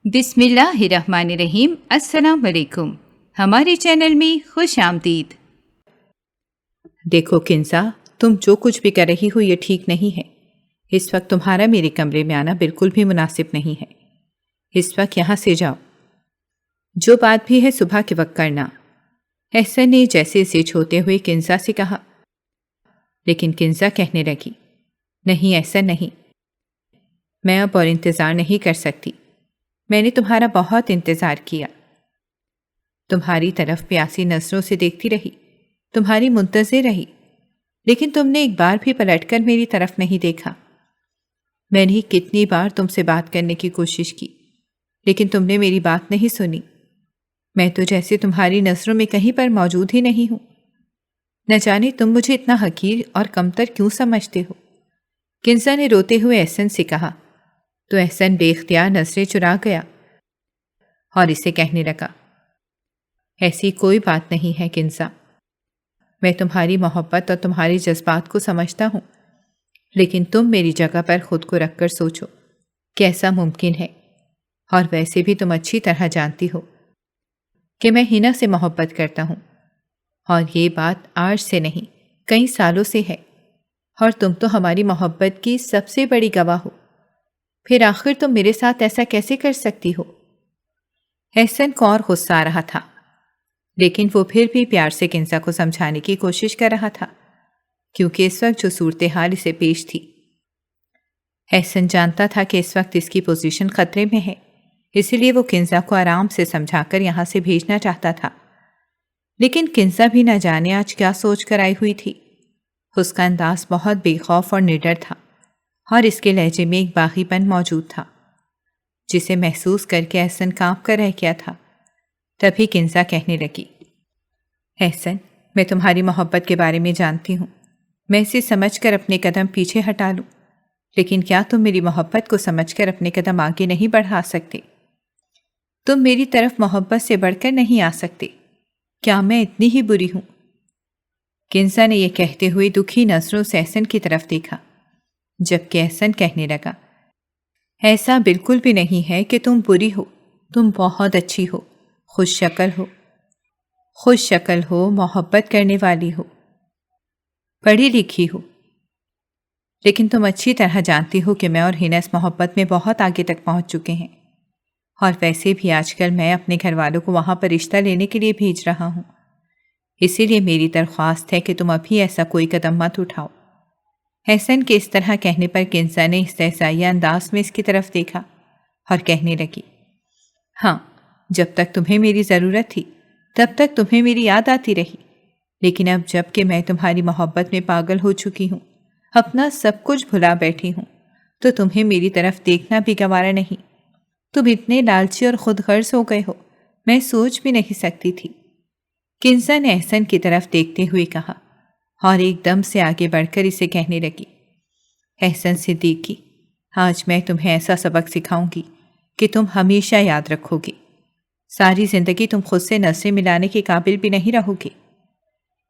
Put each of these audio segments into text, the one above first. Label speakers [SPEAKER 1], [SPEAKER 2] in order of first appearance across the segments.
[SPEAKER 1] بسم اللہ الرحمن الرحیم۔ السلام علیکم، ہمارے چینل میں خوش آمدید۔
[SPEAKER 2] دیکھو کنزا، تم جو کچھ بھی کر رہی ہو یہ ٹھیک نہیں ہے۔ اس وقت تمہارا میرے کمرے میں آنا بالکل بھی مناسب نہیں ہے۔ اس وقت یہاں سے جاؤ۔ جو بات بھی ہے صبح کے وقت کرنا، احسن نے جیسے اسے چھوتے ہوئے کنزا سے کہا، لیکن کنزا کہنے لگی، نہیں احسن نہیں، میں اب اور انتظار نہیں کر سکتی۔ میں نے تمہارا بہت انتظار کیا، تمہاری طرف پیاسی نظروں سے دیکھتی رہی، تمہاری منتظر رہی، لیکن تم نے ایک بار بھی پلٹ کر میری طرف نہیں دیکھا۔ میں نے کتنی بار تم سے بات کرنے کی کوشش کی، لیکن تم نے میری بات نہیں سنی۔ میں تو جیسے تمہاری نظروں میں کہیں پر موجود ہی نہیں ہوں۔ نہ جانے تم مجھے اتنا حقیر اور کمتر کیوں سمجھتے ہو؟ کنزا نے روتے ہوئے احسن سے کہا، تو احسن بے اختیار نظریں چرا گیا اور اسے کہنے لگا، ایسی کوئی بات نہیں ہے کنزا، میں تمہاری محبت اور تمہارے جذبات کو سمجھتا ہوں، لیکن تم میری جگہ پر خود کو رکھ کر سوچو کہ ایسا ممکن ہے۔ اور ویسے بھی تم اچھی طرح جانتی ہو کہ میں ہنا سے محبت کرتا ہوں، اور یہ بات آج سے نہیں کئی سالوں سے ہے، اور تم تو ہماری محبت کی سب سے بڑی گواہ ہو۔ پھر آخر تم میرے ساتھ ایسا کیسے کر سکتی ہو؟ احسن کو اور غصہ آ رہا تھا، لیکن وہ پھر بھی پیار سے کنزا کو سمجھانے کی کوشش کر رہا تھا، کیونکہ اس وقت جو صورتحال اسے پیش تھی، احسن جانتا تھا کہ اس وقت اس کی پوزیشن خطرے میں ہے، اسی لیے وہ کنزا کو آرام سے سمجھا کر یہاں سے بھیجنا چاہتا تھا۔ لیکن کنزا بھی نہ جانے آج کیا سوچ کر آئی ہوئی تھی۔ اس کا انداز بہت بے خوف اور نڈر تھا، اور اس کے لہجے میں ایک باغی پن موجود تھا، جسے محسوس کر کے احسن کانپ کر رہ گیا تھا۔ تبھی کنزا کہنے لگی، احسن، میں تمہاری محبت کے بارے میں جانتی ہوں، میں اسے سمجھ کر اپنے قدم پیچھے ہٹا لوں، لیکن کیا تم میری محبت کو سمجھ کر اپنے قدم آگے نہیں بڑھا سکتے؟ تم میری طرف محبت سے بڑھ کر نہیں آ سکتے۔ کیا میں اتنی ہی بری ہوں؟ کنزا نے یہ کہتے ہوئے دکھی نظروں سے احسن کی طرف دیکھا، جبکہ احسن کہنے لگا، ایسا بالکل بھی نہیں ہے کہ تم بری ہو، تم بہت اچھی ہو، خوش شکل ہو، محبت کرنے والی ہو، پڑھی لکھی ہو، لیکن تم اچھی طرح جانتی ہو کہ میں اور ہنا اس محبت میں بہت آگے تک پہنچ چکے ہیں، اور ویسے بھی آج کل میں اپنے گھر والوں کو وہاں پر رشتہ لینے کے لیے بھیج رہا ہوں، اسی لیے میری درخواست ہے کہ تم ابھی ایسا کوئی قدم مت اٹھاؤ۔ احسن کے اس طرح کہنے پر کنزا نے استحضائیہ انداز میں اس کی طرف دیکھا اور کہنے لگی، ہاں، جب تک تمہیں میری ضرورت تھی تب تک تمہیں میری یاد آتی رہی، لیکن اب جب کہ میں تمہاری محبت میں پاگل ہو چکی ہوں، اپنا سب کچھ بھلا بیٹھی ہوں، تو تمہیں میری طرف دیکھنا بھی گوارا نہیں۔ تم اتنے لالچی اور خود غرض ہو گئے ہو، میں سوچ بھی نہیں سکتی تھی۔ کنزا نے احسن کی طرف دیکھتے ہوئے کہا، اور ایک دم سے آگے بڑھ کر اسے کہنے لگی، احسن صدیقی، آج میں تمہیں ایسا سبق سکھاؤں گی کہ تم ہمیشہ یاد رکھو گی، ساری زندگی تم خود سے نظریں ملانے کے قابل بھی نہیں رہو گے۔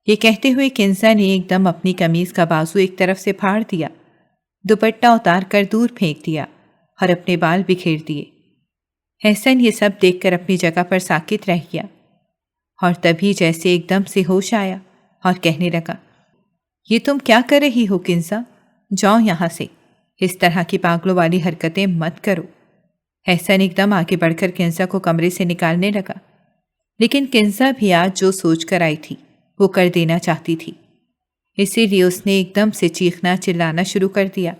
[SPEAKER 2] یہ کہتے ہوئے کنزا نے ایک دم اپنی قمیض کا بازو ایک طرف سے پھاڑ دیا، دوپٹہ اتار کر دور پھینک دیا اور اپنے بال بکھیر دیے۔ احسن یہ سب دیکھ کر اپنی جگہ پر ساکت رہ گیا، اور تبھی جیسے ایک دم سے ہوش آیا اور کہنے لگا، یہ تم کیا کر رہی ہو کنزا؟ جاؤ یہاں سے، اس طرح کی پاگلوں والی حرکتیں مت کرو۔ احسن ایک دم آگے بڑھ کر کنزا کو کمرے سے نکالنے لگا، لیکن کنزا بھی آج جو سوچ کر آئی تھی وہ کر دینا چاہتی تھی، اسی لیے اس نے ایک دم سے چیخنا چلانا شروع کر دیا۔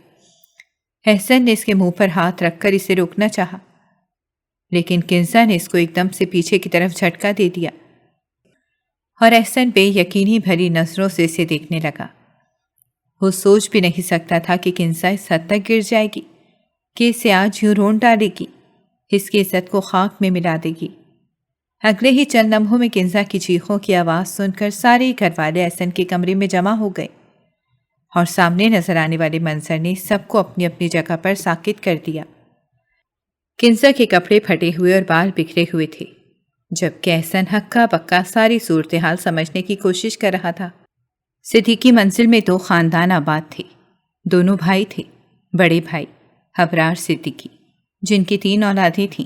[SPEAKER 2] احسن نے اس کے منہ پر ہاتھ رکھ کر اسے روکنا چاہا، لیکن کنزا نے اس کو ایک دم سے پیچھے کی طرف جھٹکا دے دیا، اور احسن بے یقینی بھری نظروں سے اسے دیکھنے لگا۔ وہ سوچ بھی نہیں سکتا تھا کہ کنزا اس حد تک گر جائے گی کہ اسے آج یوں رون ڈالے گی، اس کی عزت کو خاک میں ملا دے گی۔ اگلے ہی چند لمحوں میں کنزا کی چیخوں کی آواز سن کر سارے گھر والے احسن کے کمرے میں جمع ہو گئے، اور سامنے نظر آنے والے منظر نے سب کو اپنی اپنی جگہ پر ساکت کر دیا۔ کنزا کے کپڑے پھٹے ہوئے اور بال بکھرے ہوئے تھے، جبکہ احسن ہکا بکا ساری صورتحال سمجھنے کی کوشش کر رہا تھا۔ صدیقی منزل میں 2 خاندان آباد تھے، دونوں بھائی تھے، بڑے بھائی ابرار صدیقی، جن کی 3 اولادیں تھیں،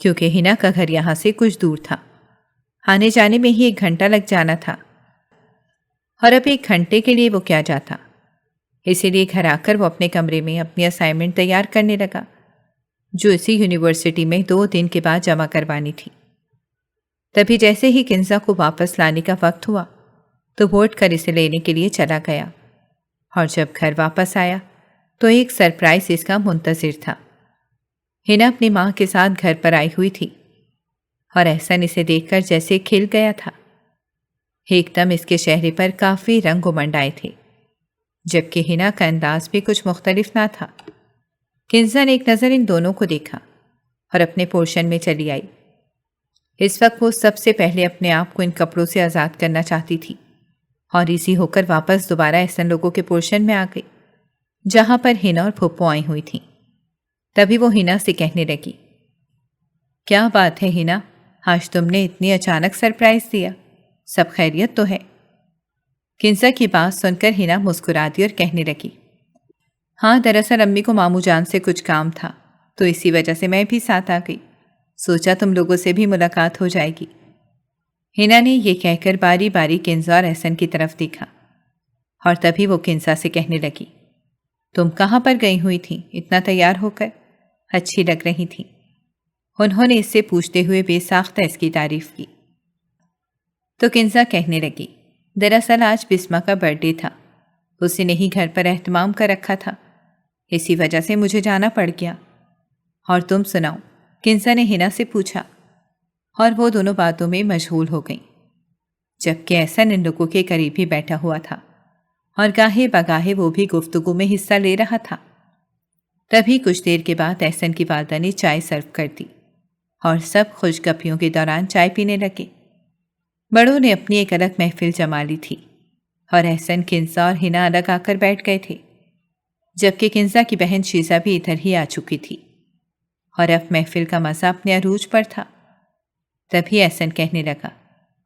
[SPEAKER 2] کیونکہ ہنا کا گھر یہاں سے کچھ دور تھا، آنے جانے میں ہی 1 گھنٹہ لگ جانا تھا، اور اب 1 گھنٹے کے لیے وہ کیا جاتا۔ اسی لیے گھر آ کر وہ اپنے کمرے میں اپنی اسائنمنٹ تیار کرنے لگا، جو اسی یونیورسٹی میں 2 دن کے بعد جمع کروانی تھی۔ تبھی جیسے ہی کنزا کو واپس لانے کا وقت ہوا تو وہ اٹھ کر اسے لینے کے لیے چلا گیا، اور جب گھر واپس آیا تو ایک سرپرائز اس کا منتظر تھا۔ ہنا اپنی ماں کے ساتھ گھر پر آئی ہوئی تھی، اور احسن اسے دیکھ کر جیسے کھل گیا تھا۔ ایک دم اس کے چہرے پر کافی رنگ امنڈ آئے تھے، جبکہ ہنا کا انداز بھی کچھ مختلف نہ تھا۔ کنزا نے ایک نظر ان دونوں کو دیکھا اور اپنے پورشن میں چلی آئی۔ اس وقت وہ سب سے پہلے اپنے آپ کو ان کپڑوں سے آزاد کرنا چاہتی تھی، اور ایزی ہو کر واپس دوبارہ احسن لوگوں کے پورشن میں آ گئی، جہاں پر ہنا اور پھپھو آئی ہوئی تھیں۔ تبھی وہ ہنا سے کہنے لگی، کیا بات ہے ہنا، آج تم نے اتنی اچانک سرپرائز دیا، سب خیریت تو ہے؟ کنزا کی بات سن کر ہنا مسکرا دی اور کہنے لگی، ہاں دراصل امی کو ماموں جان سے کچھ کام تھا، تو اسی وجہ سے میں بھی ساتھ آ گئی، سوچا تم لوگوں سے بھی ملاقات ہو جائے گی۔ ہنا نے یہ کہہ کر باری باری کنزا اور احسن کی طرف دیکھا، اور تبھی وہ کنزا سے کہنے لگی، تم کہاں پر گئی ہوئی تھی اتنا تیار ہو کر؟ اچھی لگ رہی تھی۔ انہوں نے اس سے پوچھتے ہوئے بے ساختہ اس کی تعریف کی۔ تو کنزا کہنے لگی، دراصل آج بسما کا برتھ ڈے تھا، اسی نے ہی گھر پر اہتمام کر رکھا تھا، اسی وجہ سے مجھے جانا پڑ گیا۔ اور تم سناؤ؟ کنزا نے ہنا سے پوچھا، اور وہ دونوں باتوں میں مشغول ہو گئیں، جبکہ احسن ان لوگوں کے قریب ہی بیٹھا ہوا تھا، اور گاہے بگاہے وہ بھی گفتگو میں حصہ لے رہا تھا۔ تبھی کچھ دیر کے بعد احسن کی والدہ نے چائے سرو کر دی، اور سب خوش گپیوں کے دوران چائے پینے لگے۔ بڑوں نے اپنی ایک الگ محفل جما لی تھی، اور احسن، کنزا اور ہنا الگ آ کر بیٹھ گئے تھے، جبکہ کنزا کی بہن شیزا بھی ادھر ہی آ چکی تھی، اور اب محفل کا مزہ اپنے عروج پر تھا۔ تبھی احسن کہنے لگا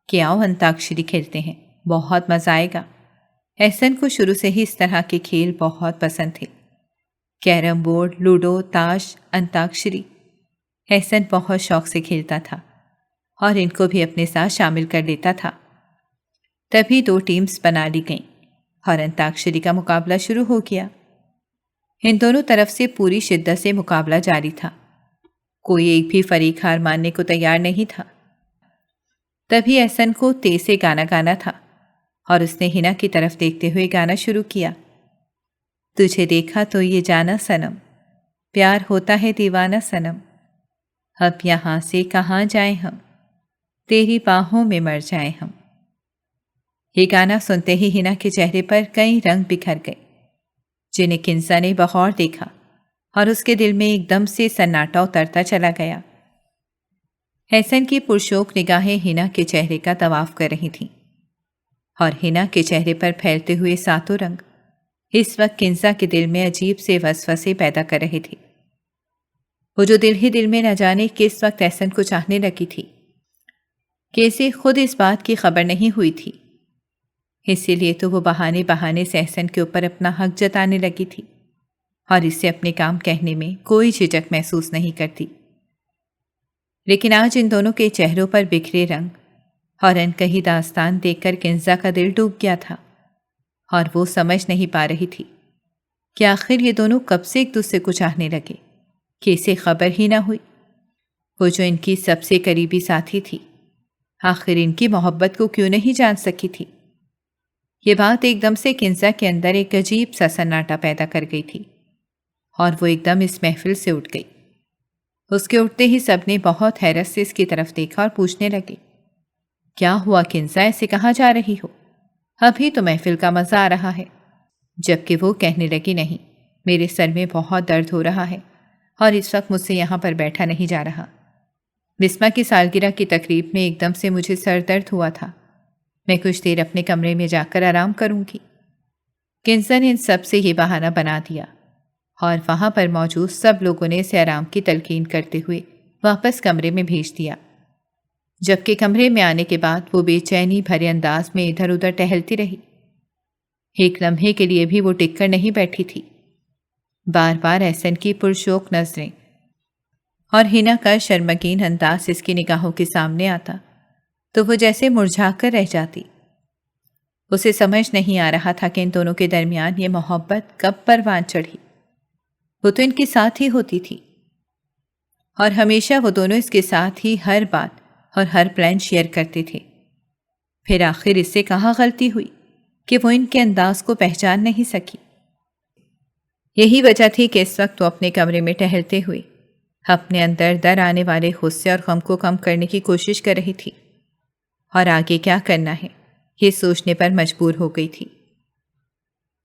[SPEAKER 2] کہ آؤ انتاکشری کھیلتے ہیں، بہت مزہ آئے گا۔ احسن کو شروع سے ہی اس طرح کے کھیل بہت پسند تھے، کیرم بورڈ، لوڈو، تاش، انتاکشری۔ احسن بہت شوق سے کھیلتا تھا، اور ان کو بھی اپنے ساتھ شامل کر لیتا تھا۔ تبھی 2 ٹیمز بنا لی گئیں، اور انتاکشری کا مقابلہ شروع ہو گیا۔ ان دونوں طرف سے پوری شدت سے مقابلہ جاری تھا، کوئی ایک بھی فریق ہار ماننے کو تیار نہیں تھا۔ تبھی احسن کو تیز سے گانا گانا تھا، اور اس نے ہنا کی طرف دیکھتے ہوئے گانا شروع کیا، تجھے دیکھا تو یہ جانا صنم، پیار ہوتا ہے دیوانہ صنم، اب یہاں سے کہاں جائیں ہم، تیری باہوں میں مر جائیں ہم۔ یہ گانا سنتے ہی ہنا کے چہرے پر کئی رنگ بکھر گئے، جنہیں کنزا نے بغور دیکھا، اور اس کے دل میں ایک دم سے سناٹا اترتا چلا گیا۔ احسن کی پرشوق نگاہیں ہنا کے چہرے کا طواف کر رہی تھیں، اور ہنا کے چہرے پر پھیلتے ہوئے 7 رنگ اس وقت کنزا کے دل میں عجیب سے وسوسے پیدا کر رہے تھے۔ وہ جو دل ہی دل میں نہ جانے کس وقت احسن کو چاہنے لگی تھی، کہ اسے خود اس بات کی خبر نہیں ہوئی تھی، اسی لیے تو وہ بہانے بہانے سے احسن کے اوپر اپنا حق جتانے لگی تھی، اور اسے اپنے کام کہنے میں کوئی جھجک محسوس نہیں کرتی۔ لیکن آج ان دونوں کے چہروں پر بکھرے رنگ اور انکہی داستان دیکھ کر کنزا کا دل ڈوب گیا تھا، اور وہ سمجھ نہیں پا رہی تھی کہ آخر یہ دونوں کب سے ایک دوسرے کو چاہنے لگے کہ اسے خبر ہی نہ ہوئی۔ وہ جو ان کی سب سے قریبی ساتھی تھی، آخر ان کی محبت کو کیوں نہیں جان سکی تھی؟ یہ بات ایک دم سے کنزا کے اندر ایک عجیب سا سناٹا پیدا کر گئی تھی، اور وہ ایک دم اس محفل سے اٹھ گئی۔ اس کے اٹھتے ہی سب نے بہت حیرت سے اس کی طرف دیکھا اور پوچھنے لگے، کیا ہوا کنزا، ایسے کہاں جا رہی ہو؟ ابھی تو محفل کا مزہ آ رہا ہے۔ جبکہ وہ کہنے لگی، نہیں، میرے سر میں بہت درد ہو رہا ہے، اور اس وقت مجھ سے یہاں پر بیٹھا نہیں جا رہا۔ بسما کی سالگرہ کی تقریب میں ایک دم سے مجھے سر درد ہوا تھا، میں کچھ دیر اپنے کمرے میں جا کر آرام کروں گی۔ کنزا نے ان سب سے یہ بہانہ بنا دیا، اور وہاں پر موجود سب لوگوں نے اسے آرام کی تلقین کرتے ہوئے واپس کمرے میں بھیج دیا۔ جبکہ کمرے میں آنے کے بعد وہ بے چینی بھرے انداز میں ادھر ادھر ٹہلتی رہی، ایک لمحے کے لیے بھی وہ ٹک کر نہیں بیٹھی تھی، بار بار احسن کی پرشوق نظریں اور ہنا کا شرمگین انداز اس کی نگاہوں کے سامنے آتا تو وہ جیسے مرجھا کر رہ جاتی۔ اسے سمجھ نہیں آ رہا تھا کہ ان دونوں کے درمیان یہ محبت کب پروان چڑھی۔ وہ تو ان کے ساتھ ہی ہوتی تھی اور ہمیشہ وہ دونوں اس کے ساتھ ہی ہر بات اور ہر پلان شیئر کرتے تھے۔ پھر آخر اس سے کہاں غلطی ہوئی کہ وہ ان کے انداز کو پہچان نہیں سکی۔ یہی وجہ تھی کہ اس وقت وہ اپنے کمرے میں ٹہلتے ہوئے اپنے اندر در آنے والے غصے اور غم کو کم کرنے کی کوشش کر رہی تھی اور آگے کیا کرنا ہے یہ سوچنے پر مجبور ہو گئی تھی۔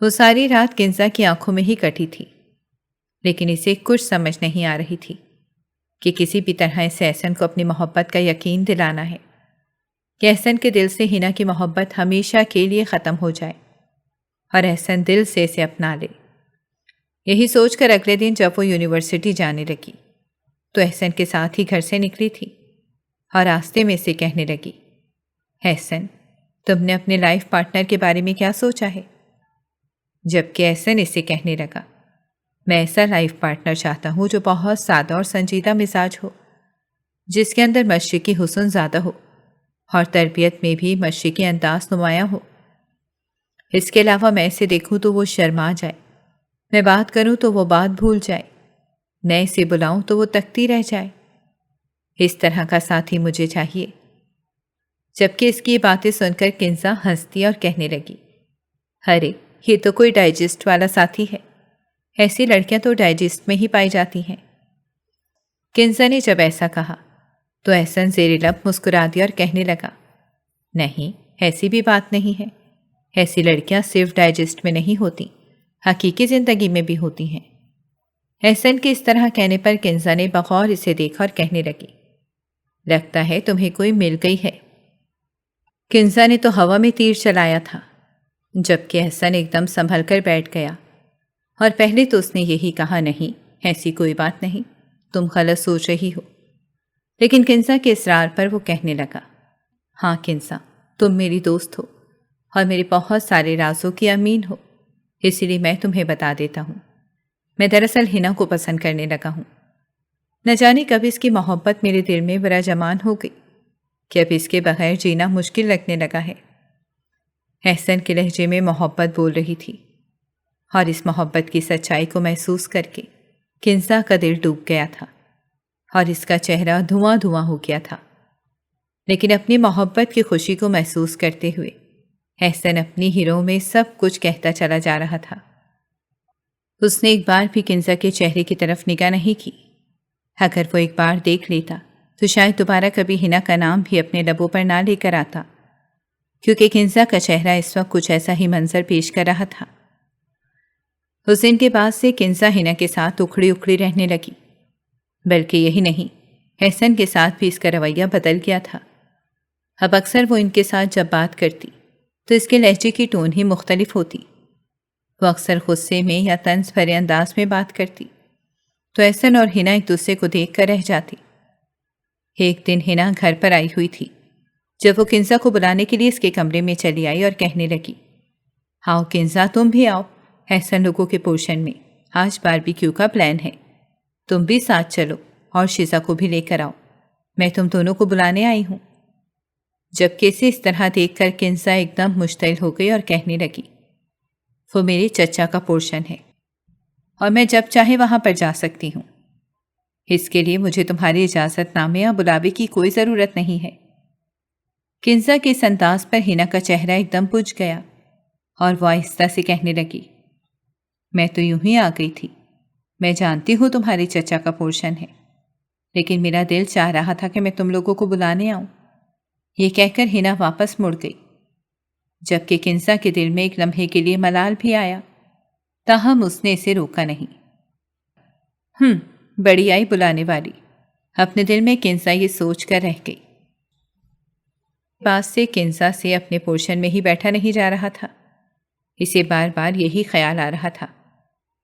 [SPEAKER 2] وہ ساری رات کنزا کی آنکھوں میں ہی کٹی تھی، لیکن اسے کچھ سمجھ نہیں آ رہی تھی کہ کسی بھی طرح اسے احسن کو اپنی محبت کا یقین دلانا ہے کہ احسن کے دل سے ہنا کی محبت ہمیشہ کے لیے ختم ہو جائے اور احسن دل سے اسے اپنا لے۔ یہی سوچ کر اگلے دن جب وہ یونیورسٹی جانے لگی تو احسن کے ساتھ ہی گھر سے نکلی تھی اور راستے میں اسے کہنے لگی، احسن تم نے اپنے لائف پارٹنر کے بارے میں کیا سوچا ہے؟ جبکہ احسن اسے کہنے لگا، میں ایسا لائف پارٹنر چاہتا ہوں جو بہت سادہ اور سنجیدہ مزاج ہو، جس کے اندر مشرقی حسن زیادہ ہو اور تربیت میں بھی مشرقی انداز نمایاں ہو۔ اس کے علاوہ میں اسے دیکھوں تو وہ شرما جائے، میں بات کروں تو وہ بات بھول جائے، میں اسے بلاؤں تو وہ تکتی رہ جائے۔ اس طرح کا ساتھی مجھے چاہیے۔ جبکہ اس کی باتیں سن کر کنزا ہنستی اور کہنے لگی، ارے یہ تو کوئی ڈائجسٹ والا ساتھی ہے، ایسی لڑکیاں تو ڈائجسٹ میں ہی پائی جاتی ہیں۔ کنزا نے جب ایسا کہا تو احسن زیر لب مسکرا دیا اور کہنے لگا، نہیں ایسی بھی بات نہیں ہے، ایسی لڑکیاں صرف ڈائجسٹ میں نہیں ہوتی، حقیقی زندگی میں بھی ہوتی ہیں۔ احسن کے اس طرح کہنے پر کنزا نے بغور اسے دیکھا اور کہنے لگی، لگتا ہے تمہیں کوئی مل گئی ہے۔ کنزا نے تو ہوا میں تیر چلایا تھا، جبکہ احسن ایک دم سنبھل کر بیٹھ گیا اور پہلے تو اس نے یہی کہا، نہیں ایسی کوئی بات نہیں، تم غلط سوچ رہی ہو۔ لیکن کنزا کے اصرار پر وہ کہنے لگا، ہاں کنزا تم میری دوست ہو اور میرے بہت سارے رازوں کی امین ہو، اسی لیے میں تمہیں بتا دیتا ہوں، میں دراصل ہنا کو پسند کرنے لگا ہوں۔ نہ جانے کب اس کی محبت میرے دل میں براجمان ہو گئی کہ اب اس کے بغیر جینا مشکل لگنے لگا ہے۔ احسن کے لہجے میں محبت بول رہی تھی اور اس محبت کی سچائی کو محسوس کر کے کنزا کا دل ڈوب گیا تھا اور اس کا چہرہ دھواں دھواں ہو گیا تھا۔ لیکن اپنی محبت کی خوشی کو محسوس کرتے ہوئے احسن اپنی ہیرو میں سب کچھ کہتا چلا جا رہا تھا۔ اس نے ایک بار بھی کنزا کے چہرے کی طرف نگاہ نہیں کی۔ اگر وہ ایک بار دیکھ لیتا تو شاید دوبارہ کبھی ہنا کا نام بھی اپنے لبوں پر نہ لے کر آتا، کیونکہ کنزا کا چہرہ اس وقت کچھ ایسا ہی منظر پیش کر رہا تھا۔ اس دن کے بعد سے کنزا ہنا کے ساتھ اکھڑی اکھڑی رہنے لگی، بلکہ یہی نہیں احسن کے ساتھ بھی اس کا رویہ بدل گیا تھا۔ اب اکثر وہ ان کے ساتھ جب بات کرتی تو اس کے لہجے کی ٹون ہی مختلف ہوتی۔ وہ اکثر غصے میں یا طنز بھرے انداز میں بات کرتی تو احسن اور ہنا ایک دوسرے کو دیکھ کر رہ جاتی۔ ایک دن ہنا گھر پر آئی ہوئی تھی جب وہ کنزا کو بلانے کے لیے اس کے کمرے میں چلی آئی اور کہنے لگی، آؤ کنزا تم بھی آؤ، احسن لوگوں کے پورشن میں آج باربیکیو کا پلان ہے، تم بھی ساتھ چلو اور شیزا کو بھی لے کر آؤ، میں تم دونوں کو بلانے آئی ہوں۔ جبکہ اسے اس طرح دیکھ کر کنزا ایک دم مشتعل ہو گئی اور کہنے لگی، وہ میرے چچا کا پورشن ہے اور میں جب چاہے وہاں پر جا سکتی ہوں، اس کے لیے مجھے تمہاری اجازت نامے یا بلاوے کی کوئی ضرورت نہیں ہے۔ کنزا کے اس انداز پر ہنا کا چہرہ ایک دم بجھ گیا اور وہ آہستہ سے کہنے لگی، میں تو یوں ہی آ گئی تھی، میں جانتی ہوں تمہارے چچا کا پورشن ہے، لیکن میرا دل چاہ رہا تھا کہ میں تم لوگوں کو بلانے آؤں۔ یہ کہہ کر ہنا واپس مڑ گئی، جبکہ کنزا کے دل میں ایک لمحے کے لیے ملال بھی آیا، تاہم اس نے اسے روکا نہیں۔ بڑی آئی بلانے والی، اپنے دل میں کنزا یہ سوچ کر رہ گئی۔ پاس سے کنزا سے اپنے پورشن میں ہی بیٹھا نہیں جا رہا تھا، اسے بار بار یہی خیال آ رہا تھا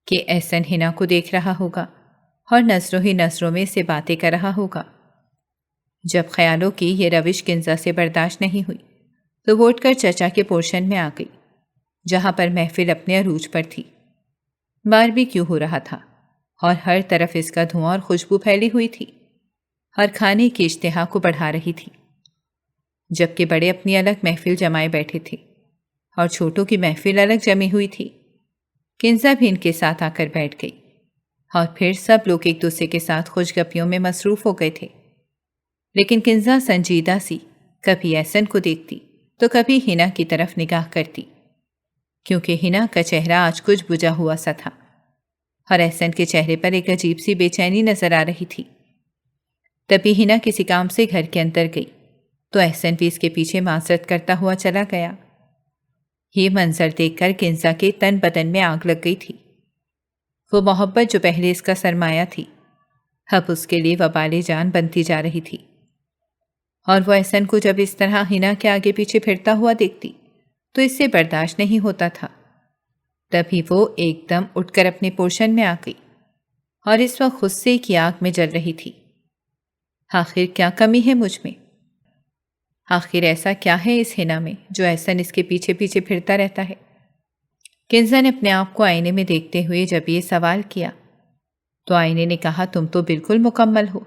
[SPEAKER 2] کہ احسن ہنا کو دیکھ رہا ہوگا اور نظروں ہی نظروں میں سے باتیں کر رہا ہوگا۔ جب خیالوں کی یہ روش کنزا سے برداشت نہیں ہوئی تو وہ اٹھ کر چچا کے پورشن میں آ گئی، جہاں پر محفل اپنے عروج پر تھی۔ باربیکیو ہو رہا تھا اور ہر طرف اس کا دھواں اور خوشبو پھیلی ہوئی تھی اور کھانے کی اشتہا کو بڑھا رہی تھی، جبکہ بڑے اپنی الگ محفل جمائے بیٹھے تھے اور چھوٹوں کی محفل الگ جمی ہوئی تھی۔ کنزا بھی ان کے ساتھ آ کر بیٹھ گئی اور پھر سب لوگ ایک دوسرے کے ساتھ خوش گپیوں میں مصروف ہو گئے تھے، لیکن کنزا سنجیدہ سی کبھی احسن کو دیکھتی تو کبھی ہنا کی طرف نگاہ کرتی، کیونکہ ہنا کا چہرہ آج کچھ بجھا ہوا سا تھا اور احسن کے چہرے پر ایک عجیب سی بے چینی نظر آ رہی تھی۔ تبھی ہنا کسی کام سے گھر کے اندر گئی تو احسن بھی اس کے پیچھے معذرت کرتا ہوا چلا گیا۔ یہ منظر دیکھ کر کنزا کے تن بدن میں آگ لگ گئی تھی۔ وہ محبت جو پہلے اس کا سرمایہ تھی اب اس کے لیے وبال جان بنتی جا رہی تھی، اور وہ احسن کو جب اس طرح ہنا کے آگے پیچھے پھرتا ہوا دیکھتی تو اس سے برداشت نہیں ہوتا تھا۔ تبھی وہ ایک دم اٹھ کر اپنے پورشن میں آ گئی اور اس وقت غصے کی آگ میں جل رہی تھی۔ آخر کیا کمی ہے مجھ میں؟ آخر ایسا کیا ہے اس ہنا میں جو احسن اس کے پیچھے پیچھے پھرتا رہتا ہے؟ کنزا نے اپنے آپ کو آئینے میں دیکھتے ہوئے جب یہ سوال کیا تو آئینے نے کہا، تم تو بالکل مکمل ہو،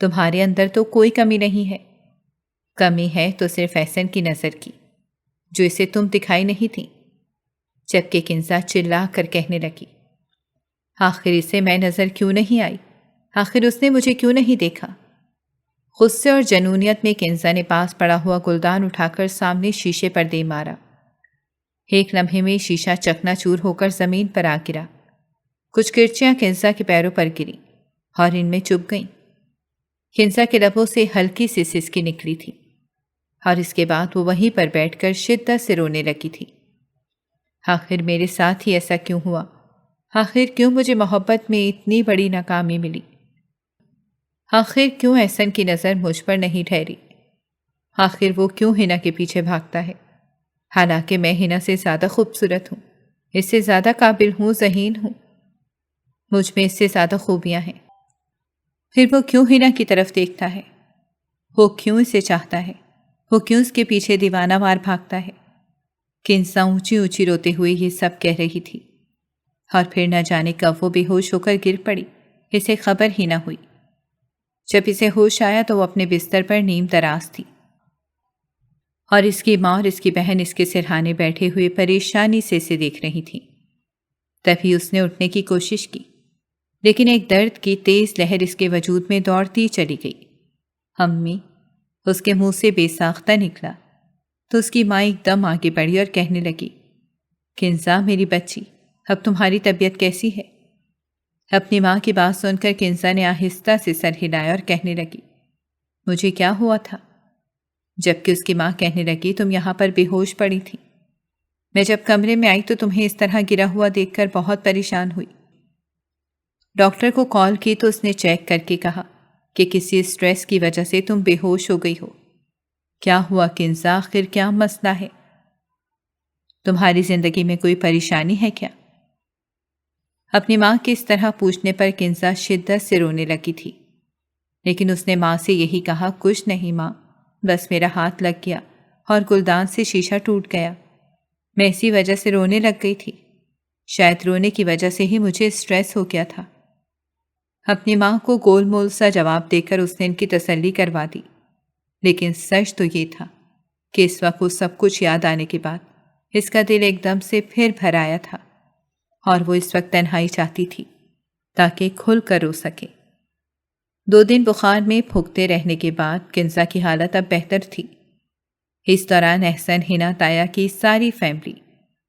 [SPEAKER 2] تمہارے اندر تو کوئی کمی نہیں ہے۔ کمی ہے تو صرف احسن کی نظر کی جو اسے تم دکھائی نہیں تھی۔ جبکہ کنزا چلا کر کہنے لگی، آخر اسے میں نظر کیوں نہیں آئی؟ آخر اس نے مجھے کیوں نہیں دیکھا؟ غصے اور جنونیت میں کنزا نے پاس پڑا ہوا گلدان اٹھا کر سامنے شیشے پر دے مارا۔ ایک لمحے میں شیشہ چکنا چور ہو کر زمین پر آ گرا۔ کچھ کرچیاں کنزا کے پیروں پر گریں اور ان میں چبھ گئیں۔ کنزا کے لبوں سے ہلکی سی سسکی نکلی تھی اور اس کے بعد وہ وہیں پر بیٹھ کر شدت سے رونے لگی تھی۔ آخر میرے ساتھ ہی ایسا کیوں ہوا؟ آخر کیوں مجھے محبت میں اتنی بڑی ناکامی ملی؟ آخر کیوں احسن کی نظر مجھ پر نہیں ٹھہری؟ آخر وہ کیوں ہنا کے پیچھے بھاگتا ہے؟ حالانکہ میں ہنا سے زیادہ خوبصورت ہوں، اس سے زیادہ قابل ہوں، ذہین ہوں، مجھ میں اس سے زیادہ خوبیاں ہیں۔ پھر وہ کیوں ہنا کی طرف دیکھتا ہے؟ وہ کیوں اسے چاہتا ہے؟ وہ کیوں اس کے پیچھے دیوانہ وار بھاگتا ہے؟ کنزا اونچی اونچی روتے ہوئے یہ سب کہہ رہی تھی، اور پھر نہ جانے کب وہ بے ہوش ہو کر گر پڑی، اسے خبر ہی نہ ہوئی۔ جب اسے ہوش آیا تو وہ اپنے بستر پر نیم دراز تھی اور اس کی ماں اور اس کی بہن اس کے سرہانے بیٹھے ہوئے پریشانی سے اسے دیکھ رہی تھیں۔ تبھی اس نے اٹھنے کی کوشش کی، لیکن ایک درد کی تیز لہر اس کے وجود میں دوڑتی چلی گئی۔ امی، اس کے منہ سے بے ساختہ نکلا تو اس کی ماں ایک دم آگے بڑھی اور کہنے لگی، کنزا میری بچی، اب تمہاری طبیعت کیسی ہے؟ اپنی ماں کی بات سن کر کنزا نے آہستہ سے سر ہلایا اور کہنے لگی، مجھے کیا ہوا تھا؟ جبکہ اس کی ماں کہنے لگی، تم یہاں پر بے ہوش پڑی تھی، میں جب کمرے میں آئی تو تمہیں اس طرح گرا ہوا دیکھ کر بہت پریشان ہوئی۔ ڈاکٹر کو کال کی تو اس نے چیک کر کے کہا کہ کسی اسٹریس کی وجہ سے تم بے ہوش ہو گئی ہو۔ کیا ہوا کنزا؟ آخر کیا مسئلہ ہے؟ تمہاری زندگی میں کوئی پریشانی ہے کیا؟ اپنی ماں کے اس طرح پوچھنے پر کنزا شدت سے رونے لگی تھی، لیکن اس نے ماں سے یہی کہا، کچھ نہیں ماں، بس میرا ہاتھ لگ گیا اور گلدان سے شیشہ ٹوٹ گیا، میں اسی وجہ سے رونے لگ گئی تھی، شاید رونے کی وجہ سے ہی مجھے اسٹریس ہو گیا تھا۔ اپنی ماں کو گول مول سا جواب دے کر اس نے ان کی تسلی کروا دی، لیکن سچ تو یہ تھا کہ اس وقت وہ سب کچھ یاد آنے کے بعد اس کا دل ایک دم سے پھر بھر آیا تھا اور وہ اس وقت تنہائی چاہتی تھی تاکہ کھل کر رو سکے۔ 2 دن بخار میں پھونکتے رہنے کے بعد کنزا کی حالت اب بہتر تھی۔ اس دوران احسن، ہنا، تایا کی ساری فیملی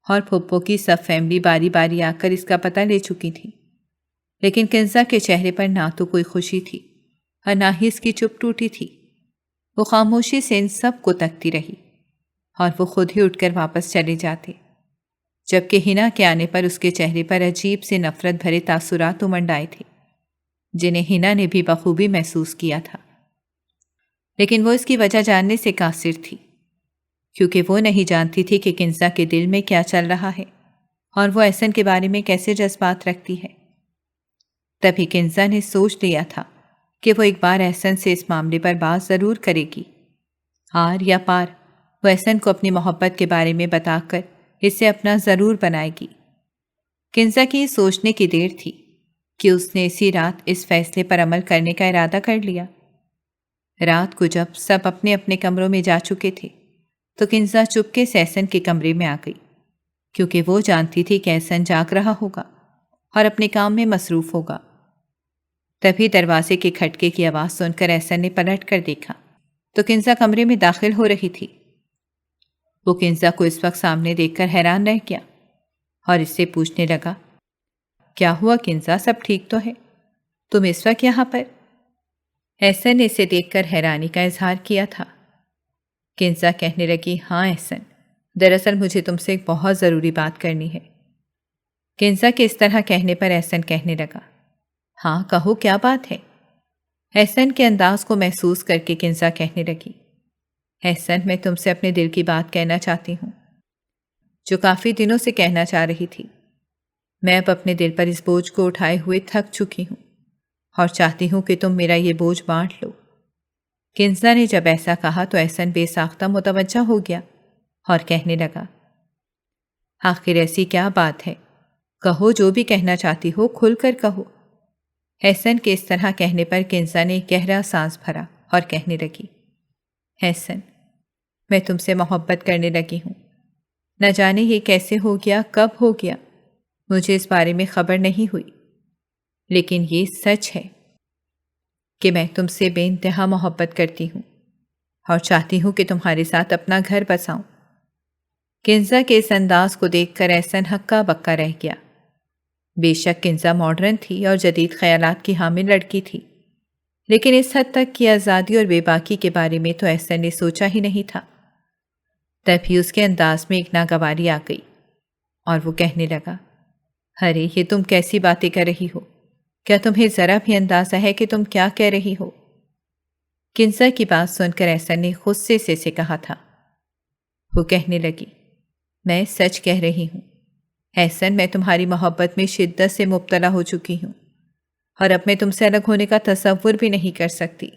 [SPEAKER 2] اور پھپھو کی سب فیملی باری باری آ کر اس کا پتہ لے چکی تھی، لیکن کنزا کے چہرے پر نہ تو کوئی خوشی تھی اور نہ ہی اس کی چپ ٹوٹی تھی۔ وہ خاموشی سے ان سب کو تکتی رہی اور وہ خود ہی اٹھ کر واپس چلے جاتے، جبکہ ہنا کے آنے پر اس کے چہرے پر عجیب سے نفرت بھرے تاثرات امنڈ آئے تھے، جنہیں ہنا نے بھی بخوبی محسوس کیا تھا۔ لیکن وہ اس کی وجہ جاننے سے قاصر تھی، کیونکہ وہ نہیں جانتی تھی کہ کنزا کے دل میں کیا چل رہا ہے اور وہ احسن کے بارے میں کیسے جذبات رکھتی ہے۔ تبھی کنزا نے سوچ لیا تھا کہ وہ ایک بار احسن سے اس معاملے پر بات ضرور کرے گی۔ آر یا پار وہ احسن کو اپنی محبت کے بارے میں بتا کر اسے اپنا ضرور بنائے گی۔ کنزا کی سوچنے کی دیر تھی کہ اس نے اسی رات اس فیصلے پر عمل کرنے کا ارادہ کر لیا۔ رات کو جب سب اپنے اپنے کمروں میں جا چکے تھے تو کنزا چپکے سے احسن کے کمرے میں آ گئی، کیونکہ وہ جانتی تھی کہ احسن جاگ رہا ہوگا اور اپنے کام میں مصروف ہوگا۔ تبھی دروازے کے کھٹکے کی آواز سن کر احسن نے پلٹ کر دیکھا تو کنزا کمرے میں داخل ہو رہی تھی۔ وہ کنزا کو اس وقت سامنے دیکھ کر حیران رہ گیا اور اس سے پوچھنے لگا، کیا ہوا کنزا، سب ٹھیک تو ہے؟ تم اس وقت یہاں پر؟ احسن نے اسے دیکھ کر حیرانی کا اظہار کیا تھا۔ کنزا کہنے لگی، ہاں احسن، دراصل مجھے تم سے ایک بہت ضروری بات کرنی ہے۔ کنزا کے اس طرح کہنے پر احسن کہنے لگا، ہاں کہو، کیا بات ہے؟ احسن کے انداز کو محسوس کر کے کنزا کہنے لگی، احسن، میں تم سے اپنے دل کی بات کہنا چاہتی ہوں، جو کافی دنوں سے کہنا چاہ رہی تھی۔ میں اب اپنے دل پر اس بوجھ کو اٹھائے ہوئے تھک چکی ہوں اور چاہتی ہوں کہ تم میرا یہ بوجھ بانٹ لو۔ کنزا نے جب ایسا کہا تو احسن بے ساختہ متوجہ ہو گیا اور کہنے لگا، آخر ایسی کیا بات ہے؟ کہو، جو بھی کہنا چاہتی ہو کھل کر کہو۔ احسن کے اس طرح کہنے پر کنزا نے گہرا سانس بھرا اور کہنے لگی، احسن، میں تم سے محبت کرنے لگی ہوں۔ نہ جانے یہ کیسے ہو گیا، کب ہو گیا، مجھے اس بارے میں خبر نہیں ہوئی، لیکن یہ سچ ہے کہ میں تم سے بے انتہا محبت کرتی ہوں اور چاہتی ہوں کہ تمہارے ساتھ اپنا گھر بساؤں۔ کنزا کے اس انداز کو دیکھ کر احسن ہکا بکا رہ گیا۔ بے شک کنزا ماڈرن تھی اور جدید خیالات کی حامل لڑکی تھی، لیکن اس حد تک کی آزادی اور بے باکی کے بارے میں تو احسن نے سوچا ہی نہیں تھا۔ تبھی اس کے انداز میں ایک ناگواری آ گئی اور وہ کہنے لگا، ارے یہ تم کیسی باتیں کر رہی ہو؟ کیا تمہیں ذرا بھی اندازہ ہے کہ تم کیا کہہ رہی ہو؟ کنزا کی بات سن کر احسن نے غصے سے کہا تھا۔ وہ کہنے لگی، میں سچ کہہ رہی ہوں احسن، میں تمہاری محبت میں شدت سے مبتلا ہو چکی ہوں اور اب میں تم سے الگ ہونے کا تصور بھی نہیں کر سکتی۔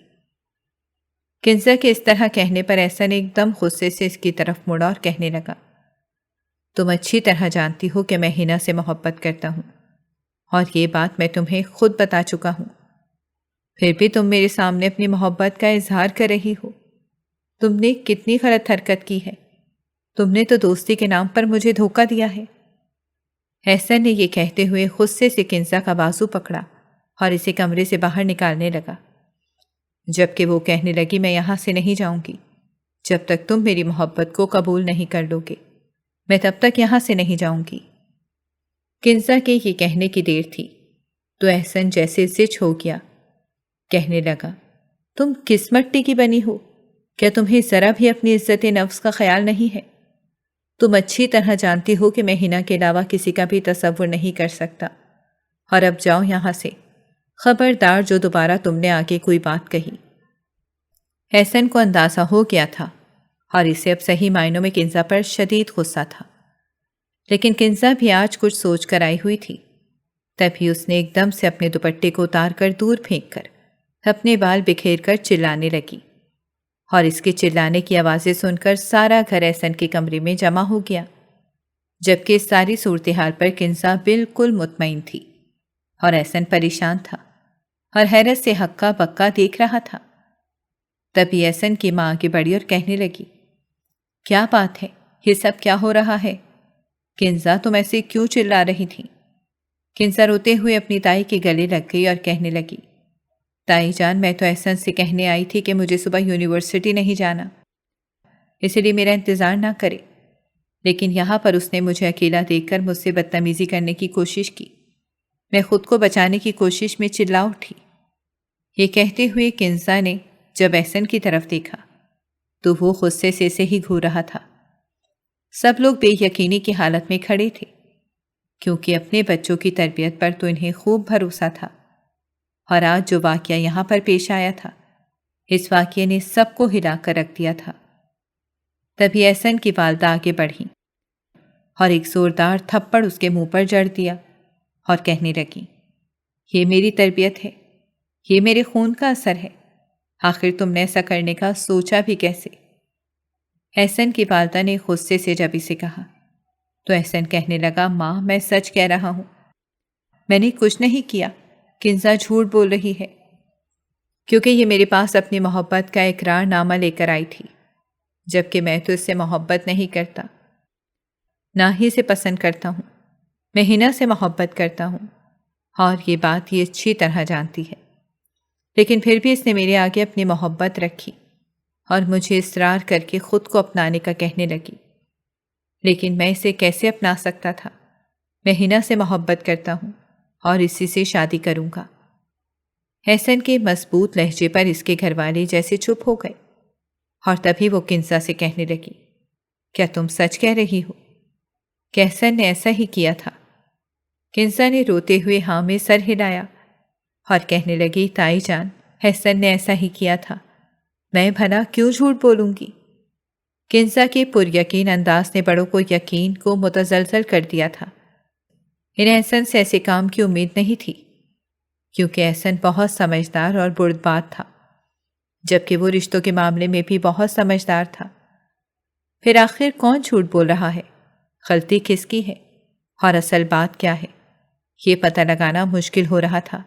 [SPEAKER 2] کنزا کے اس طرح کہنے پر احسن ایک دم غصے سے اس کی طرف مڑا اور کہنے لگا، تم اچھی طرح جانتی ہو کہ میں ہنا سے محبت کرتا ہوں اور یہ بات میں تمہیں خود بتا چکا ہوں، پھر بھی تم میرے سامنے اپنی محبت کا اظہار کر رہی ہو۔ تم نے کتنی غلط حرکت کی ہے، تم نے تو دوستی کے نام پر مجھے دھوکہ دیا ہے۔ احسن نے یہ کہتے ہوئے غصے سے کنزا کا بازو پکڑا اور اسے کمرے سے باہر نکالنے لگا، جبکہ وہ کہنے لگی، میں یہاں سے نہیں جاؤں گی جب تک تم میری محبت کو قبول نہیں کر لو گے، میں تب تک یہاں سے نہیں جاؤں گی۔ کنزا کے یہ کہنے کی دیر تھی تو احسن جیسے زچ ہو گیا، کہنے لگا، تم کس مٹی کی بنی ہو؟ کیا تمہیں ذرا بھی اپنی عزت نفس کا خیال نہیں ہے؟ تم اچھی طرح جانتی ہو کہ میں ہنا کے علاوہ کسی کا بھی تصور نہیں کر سکتا، اور اب جاؤ یہاں سے، خبردار جو دوبارہ تم نے آگے کوئی بات کہی۔ احسن کو اندازہ ہو گیا تھا اور اسے اب صحیح معنوں میں کنزا پر شدید غصہ تھا، لیکن کنزا بھی آج کچھ سوچ کر آئی ہوئی تھی۔ تبھی اس نے ایک دم سے اپنے دوپٹے کو اتار کر دور پھینک کر اپنے بال بکھیر کر چلانے لگی، اور اس کے چلانے کی آوازیں سن کر سارا گھر احسن کے کمرے میں جمع ہو گیا، جبکہ اس ساری صورتحال پر کنزا بالکل مطمئن تھی اور احسن پریشان تھا اور حیرت سے ہکا بکا دیکھ رہا تھا۔ تبھی احسن کی ماں آگے بڑھی اور کہنے لگی، کیا بات ہے، یہ سب کیا ہو رہا ہے؟ کنزا، تم ایسے کیوں چلا رہی تھی؟ کنزا روتے ہوئے اپنی تائی کے گلے لگ گئی اور کہنے لگی، تائی جان، میں تو احسن سے کہنے آئی تھی کہ مجھے صبح یونیورسٹی نہیں جانا، اس لیے میرا انتظار نہ کرے، لیکن یہاں پر اس نے مجھے اکیلا دیکھ کر مجھ سے بدتمیزی کرنے کی کوشش کی۔ میں خود کو بچانے کی کوشش میں چلا اٹھی۔ یہ کہتے ہوئے کنزا نے جب احسن کی طرف دیکھا تو وہ غصے سے ہی گھور رہا تھا۔ سب لوگ بے یقینی کی حالت میں کھڑے تھے، کیونکہ اپنے بچوں کی تربیت پر تو انہیں خوب بھروسہ تھا، اور آج جو واقعہ یہاں پر پیش آیا تھا، اس واقعے نے سب کو ہلا کر رکھ دیا تھا۔ تبھی احسن کی والدہ آگے بڑھی اور ایک زوردار تھپڑ اس کے منہ پر جڑ دیا اور کہنے لگی، یہ میری تربیت ہے، یہ میرے خون کا اثر ہے، آخر تم نے ایسا کرنے کا سوچا بھی کیسے؟ احسن کی والدہ نے غصے سے جب اسے کہا تو احسن کہنے لگا، ماں، میں سچ کہہ رہا ہوں، میں نے کچھ نہیں کیا، کنزا جھوٹ بول رہی ہے، کیونکہ یہ میرے پاس اپنی محبت کا اقرار نامہ لے کر آئی تھی، جبکہ میں تو اس سے محبت نہیں کرتا، نہ ہی اسے پسند کرتا ہوں۔ میں ہنا سے محبت کرتا ہوں اور یہ بات یہ اچھی طرح جانتی ہے، لیکن پھر بھی اس نے میرے آگے اپنی محبت رکھی اور مجھے اصرار کر کے خود کو اپنانے کا کہنے لگی، لیکن میں اسے کیسے اپنا سکتا تھا؟ میں ہنا سے محبت کرتا ہوں اور اسی سے شادی کروں گا۔ احسن کے مضبوط لہجے پر اس کے گھر والے جیسے چپ ہو گئے اور تبھی وہ کنزا سے کہنے لگی، کیا تم سچ کہہ رہی ہو کہ احسن نے ایسا ہی کیا تھا؟ کنزا نے روتے ہوئے ہاں میں سر ہلایا اور کہنے لگی، تائی جان، احسن نے ایسا ہی کیا تھا، میں بھلا کیوں جھوٹ بولوں گی؟ کنزا کے پر یقین انداز نے بڑوں کو یقین کو متزلزل کر دیا تھا۔ انہیں احسن سے ایسے کام کی امید نہیں تھی، کیونکہ احسن بہت سمجھدار اور بردبار تھا، جبکہ وہ رشتوں کے معاملے میں بھی بہت سمجھدار تھا۔ پھر آخر کون جھوٹ بول رہا ہے؟ غلطی کس کی ہے اور اصل بات کیا ہے؟ یہ پتہ لگانا مشکل ہو رہا تھا۔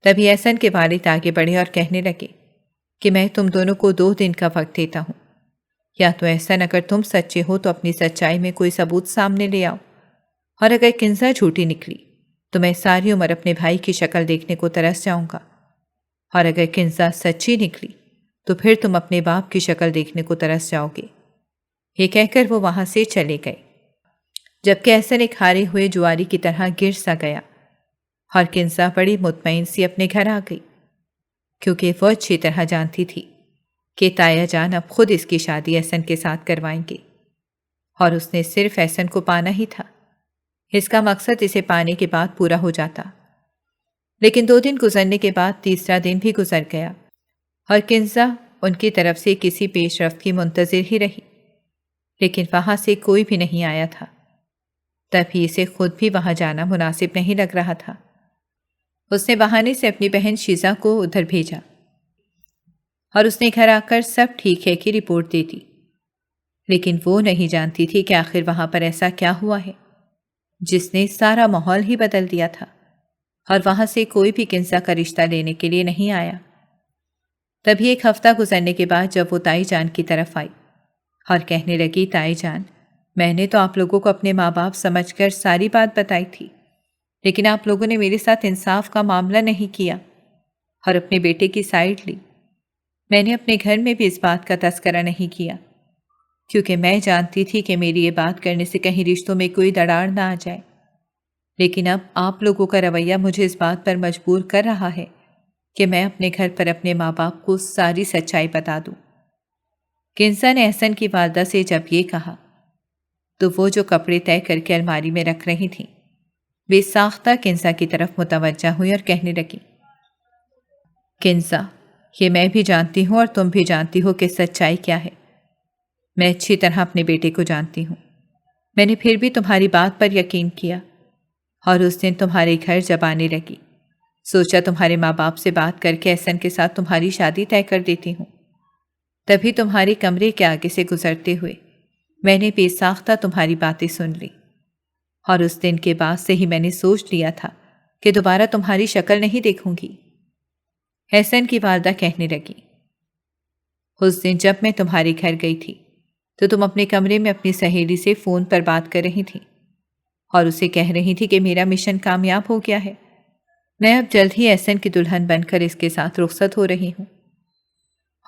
[SPEAKER 2] تبھی احسن کے والد آگے بڑھے اور کہنے لگے کہ میں تم دونوں کو 2 دن کا وقت دیتا ہوں، یا تو احسن اگر تم سچے ہو تو اپنی سچائی میں کوئی ثبوت سامنے لے آؤ، اور اگر کنزا جھوٹی نکلی تو میں ساری عمر اپنے بھائی کی شکل دیکھنے کو ترس جاؤں گا، اور اگر کنزا سچی نکلی تو پھر تم اپنے باپ کی شکل دیکھنے کو ترس جاؤ گے۔ یہ کہہ کر وہ وہاں سے چلے گئے، جبکہ احسن ایک ہارے ہوئے جواری کی طرح گر سا گیا، اور کنزا بڑی مطمئن سی اپنے گھر آ گئی، کیونکہ وہ اچھی طرح جانتی تھی کہ تایا جان اب خود اس کی شادی احسن کے ساتھ کروائیں گے، اور اس نے صرف احسن کو پانا ہی تھا۔ اس کا مقصد اسے پانے کے بعد پورا ہو جاتا، لیکن 2 دن گزرنے کے بعد تیسرا دن بھی گزر گیا اور کنزا ان کی طرف سے کسی پیش رفت کی منتظر ہی رہی، لیکن وہاں سے کوئی بھی نہیں آیا تھا۔ تبھی اسے خود بھی وہاں جانا مناسب نہیں لگ رہا تھا۔ اس نے بہانے سے اپنی بہن شیزا کو ادھر بھیجا اور اس نے گھر آ کر سب ٹھیک ہے کی رپورٹ دے دی، لیکن وہ نہیں جانتی تھی کہ آخر وہاں پر ایسا کیا ہوا ہے جس نے سارا ماحول ہی بدل دیا تھا، اور وہاں سے کوئی بھی کنزا کا رشتہ لینے کے لیے نہیں آیا۔ تبھی 1 ہفتہ گزرنے کے بعد جب وہ تائی جان کی طرف آئی اور کہنے لگی، تائی جان، میں نے تو آپ لوگوں کو اپنے ماں باپ سمجھ کر ساری بات بتائی تھی، لیکن آپ لوگوں نے میرے ساتھ انصاف کا معاملہ نہیں کیا اور اپنے بیٹے کی سائیڈ لی۔ میں نے اپنے گھر میں بھی اس بات کا تذکرہ نہیں کیا، کیونکہ میں جانتی تھی کہ میری یہ بات کرنے سے کہیں رشتوں میں کوئی دراڑ نہ آ جائے، لیکن اب آپ لوگوں کا رویہ مجھے اس بات پر مجبور کر رہا ہے کہ میں اپنے گھر پر اپنے ماں باپ کو ساری سچائی بتا دوں۔ کنزا نے احسن کی والدہ سے جب یہ کہا تو وہ جو کپڑے طے کر کے الماری میں رکھ رہی تھیں بے ساختہ کنزا کی طرف متوجہ ہوئی اور کہنے لگی، کنزا، یہ میں بھی جانتی ہوں اور تم بھی جانتی ہو کہ سچائی کیا ہے۔ میں اچھی طرح اپنے بیٹے کو جانتی ہوں، میں نے پھر بھی تمہاری بات پر یقین کیا، اور اس دن تمہارے گھر جب آنے لگی سوچا تمہارے ماں باپ سے بات کر کے احسن کے ساتھ تمہاری شادی طے کر دیتی ہوں۔ تبھی تمہارے کمرے کے آگے سے گزرتے ہوئے میں نے بے ساختہ تمہاری باتیں سن لی، اور اس دن کے بعد سے ہی میں نے سوچ لیا تھا کہ دوبارہ تمہاری شکل نہیں دیکھوں گی۔ احسن کی والدہ کہنے لگی، اس دن جب میں تمہارے گھر گئی تھی تو تم اپنے کمرے میں اپنی سہیلی سے فون پر بات کر رہی تھی اور اسے کہہ رہی تھی کہ میرا مشن کامیاب ہو گیا ہے، میں اب جلد ہی احسن کی دلہن بن کر اس کے ساتھ رخصت ہو رہی ہوں،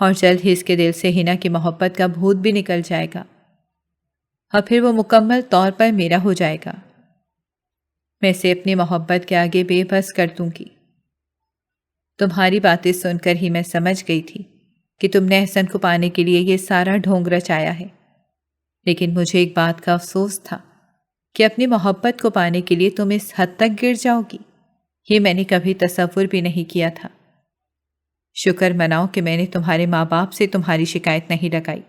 [SPEAKER 2] اور جلد ہی اس کے دل سے ہنا کی محبت کا بھوت بھی نکل جائے گا، اور پھر وہ مکمل طور پر میرا ہو جائے گا۔ میں اسے اپنی محبت کے آگے بے بس کر دوں گی۔ تمہاری باتیں سن کر ہی میں سمجھ گئی تھی کہ تم نے احسن کو پانے کے لیے یہ سارا ڈھونگ رچایا ہے، لیکن مجھے ایک بات کا افسوس تھا کہ اپنی محبت کو پانے کے لیے تم اس حد تک گر جاؤ گی، یہ میں نے کبھی تصور بھی نہیں کیا تھا۔ شکر مناؤ کہ میں نے تمہارے ماں باپ سے تمہاری شکایت نہیں لگائی،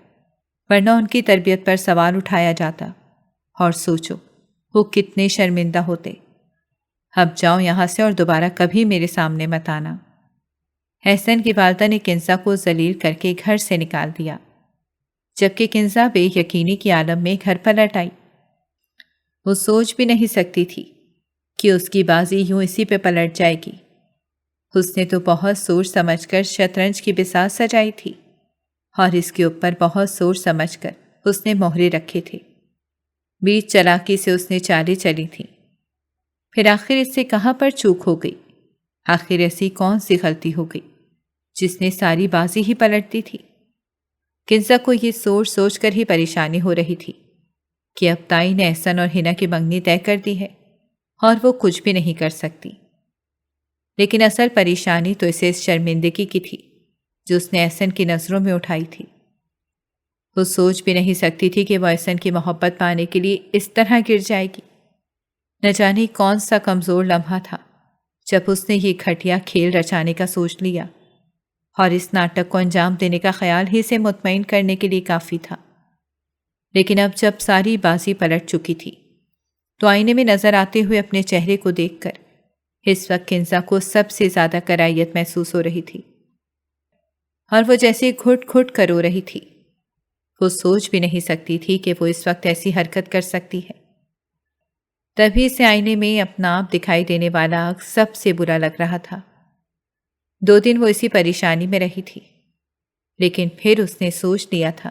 [SPEAKER 2] ورنہ ان کی تربیت پر سوال اٹھایا جاتا، اور سوچو وہ کتنے شرمندہ ہوتے۔ اب جاؤ یہاں سے اور دوبارہ کبھی میرے سامنے مت آنا۔ احسن کی والدہ نے کنزا کو ذلیل کر کے گھر سے نکال دیا، جبکہ کنزا بے یقینی کی عالم میں گھر پلٹ آئی۔ وہ سوچ بھی نہیں سکتی تھی کہ اس کی بازی یوں اسی پہ پلٹ جائے گی۔ اس نے تو بہت سوچ سمجھ کر شطرنج کی بساط سجائی تھی اور اس کے اوپر بہت سوچ سمجھ کر اس نے مہرے رکھے تھے۔ بیچ چالاکی سے اس نے چالیں چلی تھیں۔ پھر آخر اس سے کہاں پر چوک ہو گئی؟ آخر ایسی کون سی غلطی ہو گئی جس نے ساری بازی ہی پلٹ دی تھی؟ کنزا کو یہ سوچ سوچ کر ہی پریشانی ہو رہی تھی کہ اب تائی نے احسن اور ہنا کی منگنی طے کر دی ہے اور وہ کچھ بھی نہیں کر سکتی۔ لیکن اصل پریشانی تو اسے اس شرمندگی کی تھی جو اس نے احسن کی نظروں میں اٹھائی تھی۔ وہ سوچ بھی نہیں سکتی تھی کہ وہ احسن کی محبت پانے کے لیے اس طرح گر جائے گی۔ نہ جانے کون سا کمزور لمحہ تھا جب اس نے یہ گھٹیا کھیل رچانے کا سوچ لیا، اور اس ناٹک کو انجام دینے کا خیال ہی سے مطمئن کرنے کے لیے کافی تھا۔ لیکن اب جب ساری بازی پلٹ چکی تھی تو آئینے میں نظر آتے ہوئے اپنے چہرے کو دیکھ کر اس وقت کنزا کو سب سے زیادہ کرائیت محسوس ہو رہی تھی، اور وہ جیسے گھٹ گھٹ کر رو رہی تھی۔ وہ سوچ بھی نہیں سکتی تھی کہ وہ اس وقت ایسی حرکت کر سکتی ہے۔ تبھی سے آئینے میں اپنا آپ دکھائی دینے والا عکس سب سے برا لگ رہا تھا۔ 2 دن وہ اسی پریشانی میں رہی تھی، لیکن پھر اس نے سوچ لیا تھا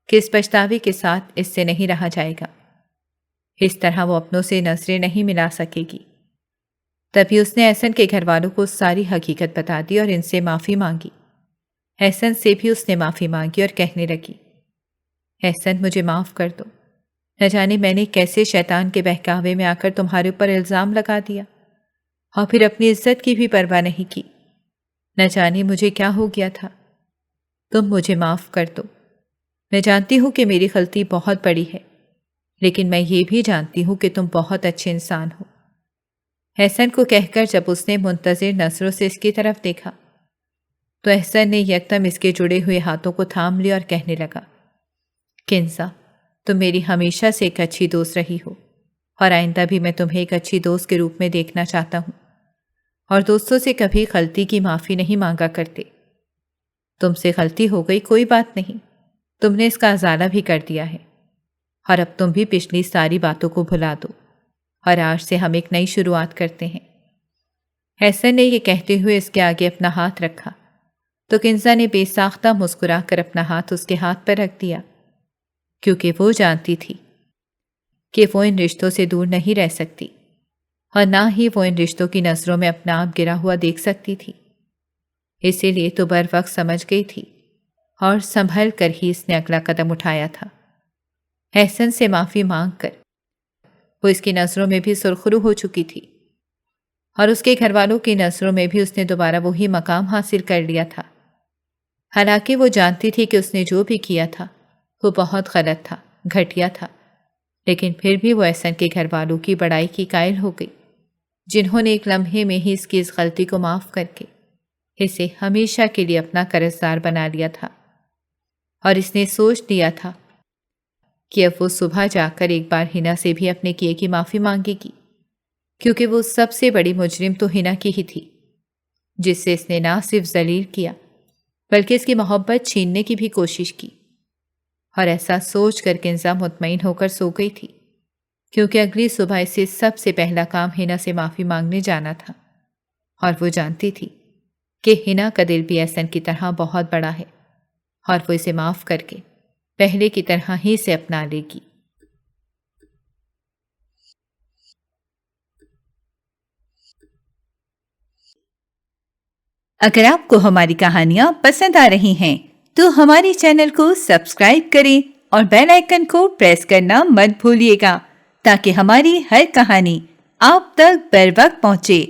[SPEAKER 2] کہ اس پچھتاوے کے ساتھ اس سے نہیں رہا جائے گا۔ اس طرح وہ اپنوں سے نظریں نہیں ملا سکے گی۔ تبھی اس نے احسن کے گھر والوں کو ساری حقیقت بتا دی اور ان سے معافی مانگی۔ احسن سے بھی اس نے معافی مانگی اور کہنے لگی، احسن مجھے معاف کر دو، نہ جانے میں نے کیسے شیطان کے بہکاوے میں آ کر تمہارے اوپر الزام لگا دیا اور پھر اپنی عزت کی بھی پرواہ نہیں کی۔ نہ جانے مجھے کیا ہو گیا تھا، تم مجھے معاف کر دو۔ میں جانتی ہوں کہ میری غلطی بہت بڑی ہے، لیکن میں یہ بھی جانتی ہوں کہ تم بہت اچھے انسان ہو۔ احسن کو کہہ کر جب اس نے منتظر نظروں سے اس کی طرف دیکھا تو احسن نے یکدم اس کے جڑے ہوئے ہاتھوں کو تھام لیا اور کہنے لگا، کنزا تم میری ہمیشہ سے ایک اچھی دوست رہی ہو، اور آئندہ بھی میں تمہیں ایک اچھی دوست کے روپ میں دیکھنا چاہتا ہوں، اور دوستوں سے کبھی غلطی کی معافی نہیں مانگا کرتے۔ تم سے غلطی ہو گئی، کوئی بات نہیں، تم نے اس کا ازالہ بھی کر دیا ہے، اور اب تم بھی پچھلی ساری باتوں کو بھلا دو، اور آج سے ہم ایک نئی شروعات کرتے ہیں۔ احسن نے یہ کہتے ہوئے اس کے آگے اپنا ہاتھ رکھا تو کنزا نے بے ساختہ مسکرا کر اپنا ہاتھ اس کے ہاتھ پر رکھ دیا، کیونکہ وہ جانتی تھی کہ وہ ان رشتوں سے دور نہیں رہ سکتی، اور نہ ہی وہ ان رشتوں کی نظروں میں اپنا آپ گرا ہوا دیکھ سکتی تھی۔ اسی لیے تو بر وقت سمجھ گئی تھی اور سنبھل کر ہی اس نے اگلا قدم اٹھایا تھا۔ احسن سے معافی مانگ کر وہ اس کی نظروں میں بھی سرخرو ہو چکی تھی، اور اس کے گھر والوں کی نظروں میں بھی اس نے دوبارہ وہی مقام حاصل کر لیا تھا۔ حالانکہ وہ جانتی تھی کہ اس نے جو بھی کیا تھا وہ بہت غلط تھا، گھٹیا تھا، لیکن پھر بھی وہ احسن کے گھر والوں کی بڑائی کی قائل ہو گئی، جنہوں نے ایک لمحے میں ہی اس کی اس غلطی کو معاف کر کے اسے ہمیشہ کے لیے اپنا قرضدار بنا لیا تھا۔ اور اس نے سوچ لیا تھا کہ اب وہ صبح جا کر ایک بار ہنا سے بھی اپنے کیے کی معافی مانگے گی، کیونکہ وہ سب سے بڑی مجرم تو ہنا کی ہی تھی، جس سے اس نے نہ صرف ذلیل کیا بلکہ اس کی محبت چھیننے کی بھی کوشش کی۔ اور ایسا سوچ کر کنزا مطمئن ہو کر سو گئی تھی، کیونکہ اگلی صبح اسے سب سے پہلا کام ہنا سے معافی مانگنے جانا تھا، اور وہ جانتی تھی کہ ہنا کا دل بھی احسن کی طرح بہت بڑا ہے، اور وہ اسے معاف کر کے پہلے کی طرح ہی سے اپنا لے گی۔
[SPEAKER 1] اگر آپ کو ہماری کہانیاں پسند آ رہی ہیں تو ہمارے چینل کو سبسکرائب کریں اور بیل آئیکن کو پریس کرنا مت بھولیے گا تاکہ ہماری ہر کہانی آپ تک بر وقت پہنچے،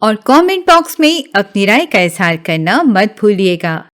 [SPEAKER 1] اور کامنٹ باکس میں اپنی رائے کا اظہار کرنا مت بھولیے گا۔